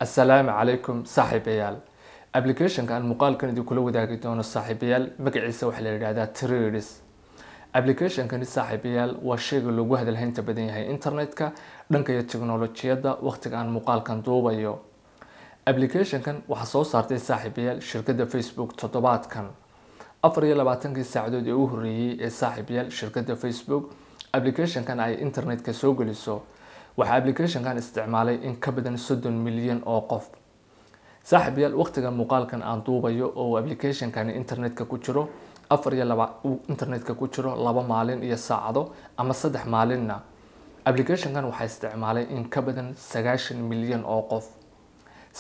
السلام عليكم صاحبيال application kan muuqaalkan idin kula wadaagi doono saaxiibayaal magaciisa waxa la yiraahdaa Threads application kan saaxiibayaal waa shay lagu hadalhaynta badan yahay internetka dhanka teknolojiyada waqtiga aan muuqaalkan duubayo application kan waxa soo saartay saaxiibayaal shirkadda Facebook toddobaadkan 24 saacadood ee u horeeyay ee saaxiibayaal shirkadda Facebook application kan ay internetka soo geliso waxa application kan isticmaalay in ka badan 30 milyan oo qof saaxiibayaal waqtiga muuqaalkan aan duubayo oo application kan internetka ku jiro internetka ku jiro 2 maalin iyo saacado ama 3 maalinna application kan waxa isticmaalay in ka badan 90 milyan oo qof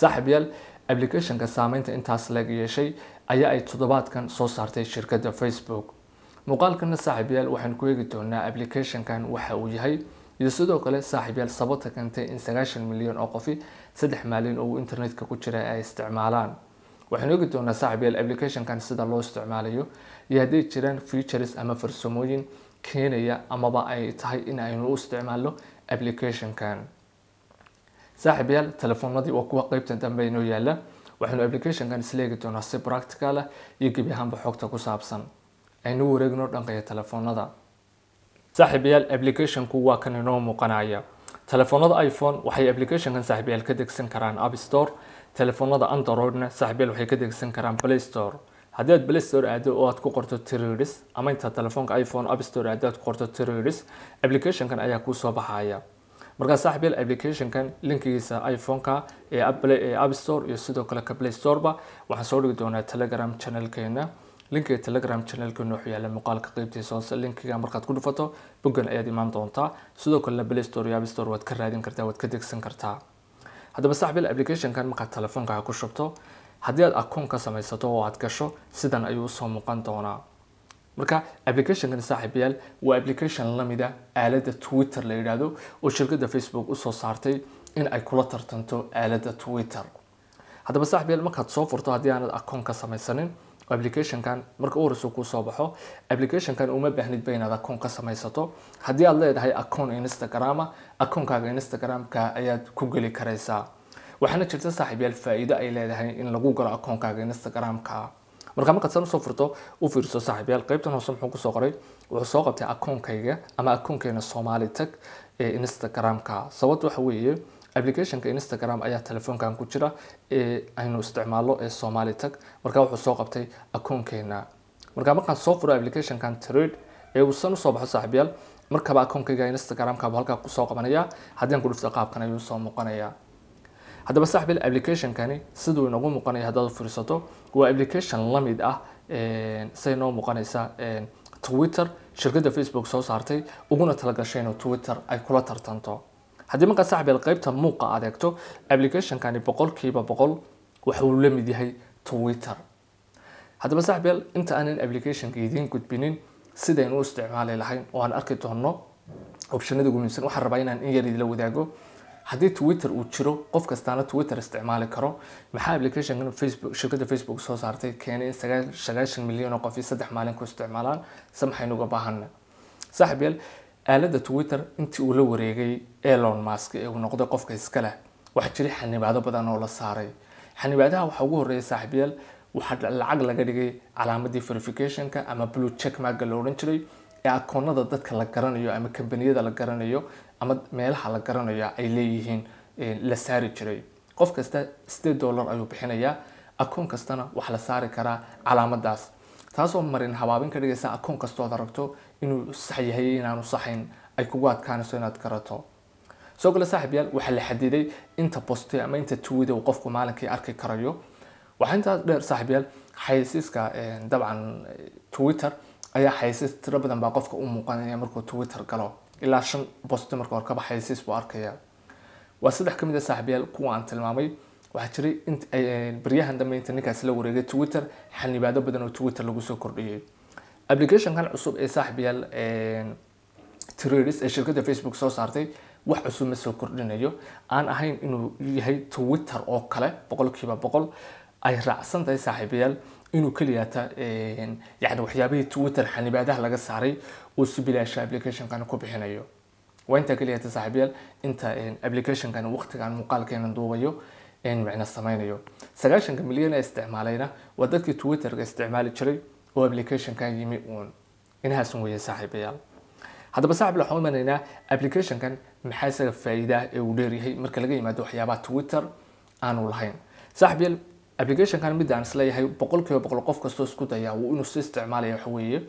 saaxiibayaal application ka saameynta intaas laga yeeshay ayaa ay toddobaadkan soo saartay shirkadda Facebook muuqaalkan saaxiibayaal waxaan ku eegi doonaa application kan waxa uu yahay iyo sidoo kale saaxiibayaal sababta keentay in 90 milyan oo qof 3 maalin oo internetka ku jira ay isticmaalaan waxaan eegi doonaa saaxiibayaal application kan sida loo isticmaalayo iyo haddii jiraan features ama farsamooyin keenaya amaba ay tahay in aynu u isticmaalno application kan saaxiibayaal telefoonadii waa kuwa qaybta dambe inoo yaala waxaanu application kan isleegi doonaa si practical ah iyo gebi ahaanba xogta ku saabsan aynu wareegno dhanka telefoonada saaxiibayaal application ku waa kan inoo muuqanaya telefoonada iPhone waxay application kan saaxiibayaal ka degsan karaan App Store telefoonada Androidna saaxiibayaal waxay ka degsan karaan Play Store haddii aad Play Store aado oo aad ku qorto Threads ama inta telefoonka iPhone App Store aad ku qorto Threads application kan ayaa ku soo baxaya marka saaxiibayaal application kan linkigiisa iPhone ka ee App Store iyo sidoo kale ka Play Store ba waxaan soo dhigi doonaa Telegram channel keena linkiga Telegram channel ka wuxuu yaala muuqaalka qaybtiisa hoose linkiga markaad ku dhufato boggan ayaad imaan doontaa sidoo kale Play Store iyo App Store waad ka raadin kartaa waad ka degsan kartaa haddaba saaxiibayaal application kan markaad telefoonka ku shubto haddii aad account ka samaysato oo aad gasho sidan ayuu soo muuqan doonaa marka application kan saaxiibayaal waa application lamida aaladda Twitter la yiraahdo oo shirkadda Facebook u soo saartay in ay kula tartanto aaladda Twitter haddaba saaxiibayaal markaad soo furto haddii aanad account ka samaysanin application kan marka uu raso ku soo baxo application kan uma baahnid inaad account ka samaysato haddii aad leedahay account Instagram account-kaaga Instagram-ka ayaad ku gali karaysaa waxaana jirta saaxiibayaal faa'iido ay leedahay in lagu galo account-kaaga Instagram-ka marka san soo furto u fiirso saaxiibayaal qaybtan hoose muxuu ku soo qoray wuxuu soo qabtay account-kayga ama account-keena Somali Tech ee Instagram-ka sababtu waxa weeye application-ka Instagram ayaa telefoonkan ku jira ee aynu isticmaalo ee Somali Tech marka wuxuu soo qabtay account-keena markaan soo furo application-kan Threads ee uu san soo baxo saaxiibayaal markaba account-kayga Instagram-ka halka ku soo qabanaya haddii aan ku dhufto qaabkan ayuu soo muuqanaya haddaba saaxiibayaal application-kani sidoo inagu muuqanaya haddaad fiirsato waa application lamid ah say noo muuqanaysa Twitter shirkadda Facebook soo saartay uguna talagashay in Twitter ay kula tartanto haddii marka saaxiibayaal qaybta muuqa adeegto application kan 100% waxa uu la mid yahay Twitter haddaba saaxiibayaal inta aanan application-ka idin gudbinin sidaynu u isticmaali lahayn oo aan arki doono optionada ugu muhiimsan waxaan rabaa inaan in yar idin la wadaago haddii Twitter uu jiro qof kastaana Twitter isticmaali karo maxaa application-kan Facebook shirkadda Facebook soo saartay keenay 90 milyan oo qof 3 maalin ku isticmaalaan samxaynu uga baahanna saaxiibayaal aaladda Twitter intii uu la wareegay Elon Musk ee uu noqday qofka iska leh waxa jiray xanibaado badan oo la saaray xanibaadaha waxa ugu horeeyay saaxiibayaal waxa lacag laga dhigay calaamadii verification-ka ama blue check mark la oran jiray ee akoonada dadka la garanayo ama kambaniyada la garanayo ama meelaha la garanayo ay leeyihiin la saari jiray qof kasta $8 ayuu bixinayaa akoon kastana wax la saari karaa calaamadaas taasoo marin habaabin ka dhigaysa akoon kasto aad aragto inuu sax yahay inaanu saxayn ay kugu adkaanayso inaad garato soo kale saaxiibayaal waxa la xadiday inta post ama inta tweet uu qofku maalinkii arki karayo waxa inta dheer saaxiibayaal xayeysiiska dabcan Twitter ayaa xayeysiis tiro badan baa qofka u muuqanaya markuu Twitter galo ilaa 5 post marka hore ka xayeysiis buu arkaya waa saddex kamid ah saaxiibayaal kuwa aan tilmaamay waxa jiray in bariyahan dambe ninkaas la wareegay Twitter xanibaado badan oo Twitter lagu soo kordhiyay application-kan cusub ee saaxiibayaal Threads ee shirkadda Facebook soo saartay wax cusub ma soo kordhinayo aan ahayn inuu yahay Twitter oo kale 100% ay raacsan tahay saaxiibayaal inuu kaliyaata yani waxyaabihii Twitter xanibaadaha laga saaray oo si bilaash application-kan ku bixinayo وانت كلية صاحبيال انت application كان وقت كان مقال كان دوبيو macna samaynayo 9 milyan ee isticmaalayna waa dadkii Twitter-ka isticmaali jiray oo application-kan yimi uun inahaas weeye saaxiibayaal haddaba saaxiib la xumaynayna application-kan maxay isaga faa'iido ee uu leeyahay marka laga yimaado waxyaabaha Twitter aanu lahayn saaxiibayaal application-kan mid aan isleeyahay 100% qof kastoo isku daya inuu si isticmaalayo waxa weeye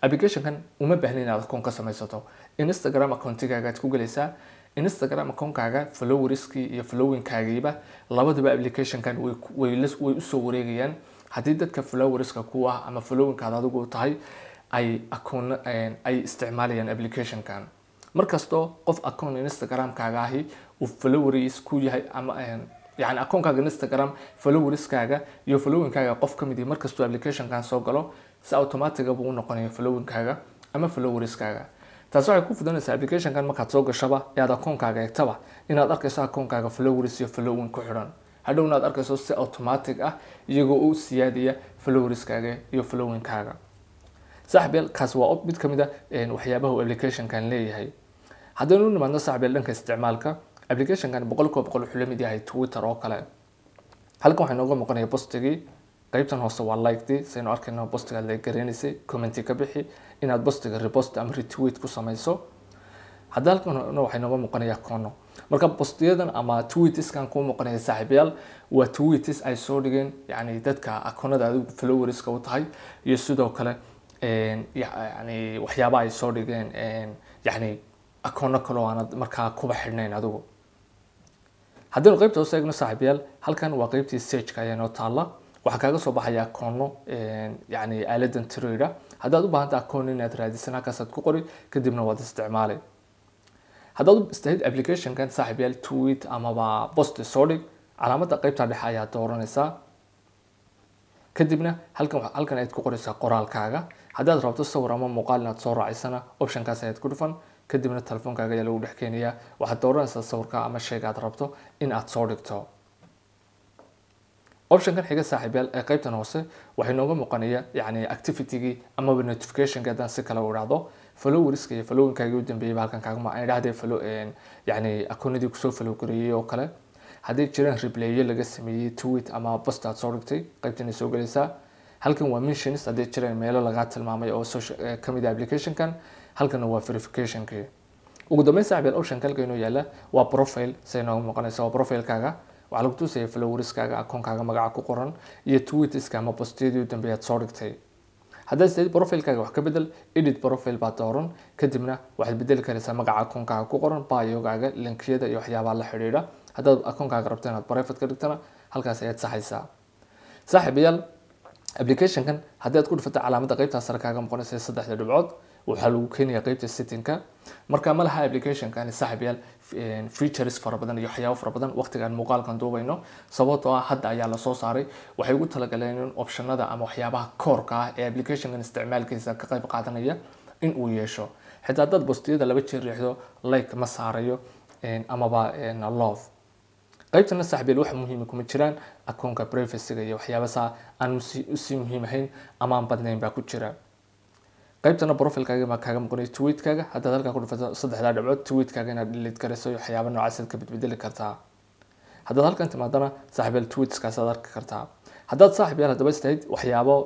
application-kan uma baahnin inaad akoon ka samaysato Instagram account-kaaga aad ku galaysaa Instagram account-kaaga followers-kii iyo following-kaagiiba labaduba application-kan way u soo wareegayaan haddii dadka followers-ka ku ah ama following-kaada adigu tahay ay isticmaalayaan application-kan markastoo qof account Instagram-kaaga ahi uu followers ku yahay ama يعني account-kaaga Instagram followers-kaaga iyo following-kaaga qof kamid ah markastoo application-kan soo galo si automatic ah buu noqonayaa following-kaaga ama followers-kaaga taas waxay ku fududaynaysaa application-kan markaad soo gashaba ee aad account-kaaga eegtaba inaad arkayso account-kaaga followers iyo following ku xiran hadhowna aad arkayso si automatic ah iyagoo u siyaadaya followers-kaaga iyo following-kaaga saaxiibayaal kaas waa mid kamid ah waxyaabaha uu application-kan leeyahay haddaynu nimaadno saaxiibayaal dhanka isticmaalka application-kan 100% wuxuu la mid yahay Twitter oo kale halkan waxaa nooga muuqanaya postigii qaybtan hoose waa like-dii saynu arkayno postiga la gareenaysay comment ka bixi inaad postiga repost ama retweet ku samayso hadda halkan waxay nooga muuqanaya koono marka postiyadan ama tweets-kan ku muuqanaya saaxiibayaal waa tweets ay soo dhigeen yani dadka akoonada adigu followers-ka u tahay iyo sidoo kale yani waxyaabaha ay soo dhigeen yani akoono kale oo aan markaa kuba xidhnayn adigu haddii qaybta hoose eegno saaxiibayaal halkan waa qaybtii search-ka ayaa noo taala waxa kaaga soo baxaya akoono yani aaladan Twitter haddaad u baahantahay akoon inaad raadisan halkaas aad ku qori kadibna waad isticmaalay haddaad u istaahid application-kan saaxiibayaal tweet ama post soo dhig calaamada qaybta dhexe ayaa dooranaysaa kadibna halkan aad ku qoraysaa qoraalkaaga haddaad rabto sawir ama muuqaal inaad soo raacisana option-kaas ayaad ku dhufan kadibna telefonkaaga ayaa lagu dhex keenayaa waxaad dooranaysaa sawirka ama shayga aad rabto in aad soo dhigto option-kan xiga saaxiibayaal ee qaybtan hoose waxay nooga muuqanaya yani activity-gii ama notification-ka haddaan si kale u idhaahdo followers-ka iyo following-kaaga u dambeeyay halkan kaaga ma idhaahdee yani akoonadii kusoo follow gareeyay oo kale haddii jiraan replay laga sameeyay tweet ama post aad soo dhigtay qaybtan soo galaysaa halkan waa mentions haddii jiraan meelo laga tilmaamay oo kamid ah application-kan halkan waa verification-ka ugu dambeyn saaxiibayaal option-ka halkan inoo yaala waa profile say nooga muuqanaysa waa profile-kaaga waxaa lagu tusaya followers-kaaga akoonkaaga magaca ku qoran iyo tweets-ka ama post-yadii u dambeeyay aad soo dhigtay haddaad istaahid profile-kaaga wax ka bedel edit profile baad dooran kadibna waxaad bedeli karaysaa magaca akoonkaaga ku qoran bio-gaaga linkiyada iyo waxyaabaha la xidhiidha haddaad akoonkaaga rabto inaad private ka dhigtana halkaas ayaad saxaysaa saaxiibayaal application-kan haddii aad ku dhufato calaamada qaybta sare kaaga muuqanaysa 3 dhibcood waxaa lagu keenayaa qaybta setting-ka marka ma laha application-kan saaxiibayaal features fara badan iyo waxyaabo fara badan waqtigan muuqaalkan duubayno sababtoo ah hadda ayaa la soo saaray waxay ugu talagaleen in optionada ama waxyaabaha core-ka ah ee application-kan isticmaalkiisa ka qayb qaadanaya in uu yeesho xitaa dad postiyada laba jeer riixdo like ma saarayo amaba love qaybtana saaxiibayaal waxa muhiim kuma jiraan akoonka privacy-ga iyo waxyaabaha aan si muhiim ahayn ama aan badnayn baa ku jira qaybtana profile-kaaga ma kaaga muuqanay tweet-kaaga haddaad halkan ku dhufato 3 dhibcood tweet-kaaga inaad delete garayso waxyaabo noocaas ka bedeli kartaa haddaad halkan timaadana saaxiibayaal tweets-kaas aad arki kartaa haddaad saaxiibayaal haddaba istaahid waxyaabo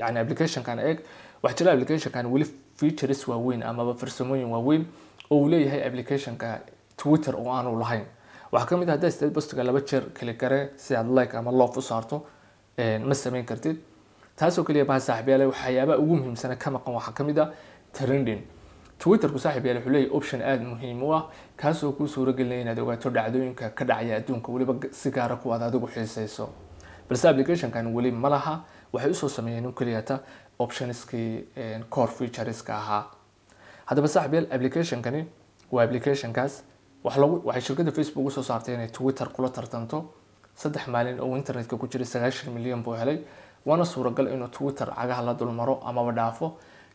yani application-kan eeg waxa jira application-kan weli features waaweyn ama farsamooyin waaweyn oo uu leeyahay application-ka Twitter oo aanu lahayn waxa kamid ah haddaad istaahid postiga 2 jeer click gare si aad like ama love u saarto ma sameyn kartid taasoo kaliya baa saaxiibayaal waxyaabo ugu muhiimsan ka maqan waxa kamid ah trending Twitter-ku saaxiibayaal wuxuu leeyahay option aad muhiim u ah kaasoo kuu suuragelinaya inaad ogaato dhacdooyinka ka dhacaya adduunka waliba si gaar ah kuwa aad adigu xiisayso balse application-kan wali ma laha waxay u soo sameeyeen in kaliya options-kii core features-ka ahaa haddaba saaxiibayaal application-kani waa application-kaas waxay shirkadda Facebook u soo saartay inay Twitter kula tartanto 3 maalin oo internet-ka ku jiray 9 milyan buu helay waana suuragal inuu Twitter cagaha la dulmaro ama dhaafo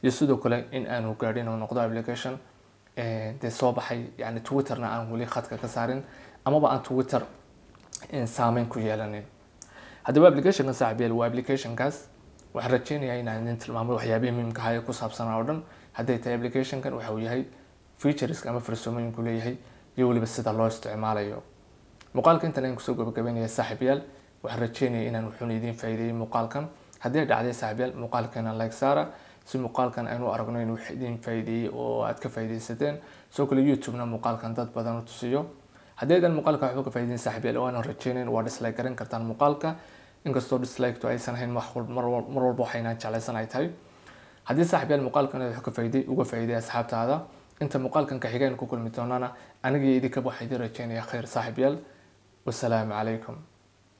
iyo sidoo kale in aanu gaadhin oo noqdo application de soo baxay yani Twitter-na aan wali khadka ka saarin ama aan Twitter saameyn ku yeelanin haddaba application-kan saaxiibayaal waa application-kaas waxaan rajeynayaa inaan tilmaamo waxyaabaha muhiimka ah ee ku saabsan oo dhan hadday tahay application-kan waxa uu yahay features ama farsamooyinku leeyahay iyo waliba sida loo isticmaalayo muuqaalka intan ayaan kusoo gabagabeynaya saaxiibayaal waxaan rajeynayaa inaan wuxuuna idiin faa'iideeyay muuqaalkan haddii ay dhacday saaxiibayaal muuqaalkeena like saara si muuqaalkan aynu aragno inuu wax idiin faa'iideeyay oo aad ka faa'iideysateen sidoo kale youtube-na muuqaalkan dad badan u tusiyo haddii aydan muuqaalka waxba ka faa'iideyn saaxiibayaal oo aan rajeynayn waa dislike garan kartaan muuqaalka inkastoo dislike-tu aysan ahayn mar walba waxaynaan jeclaysan ay tahay haddii saaxiibayaal muuqaalkan wax ka faa'iiday uga faa'iiday asxaabtaada inta muuqaalkan ka xigeen ku kulmi doonana aniga idinka waxaan idin rajeynayaa khayr saaxiibayaal والسلام عليكم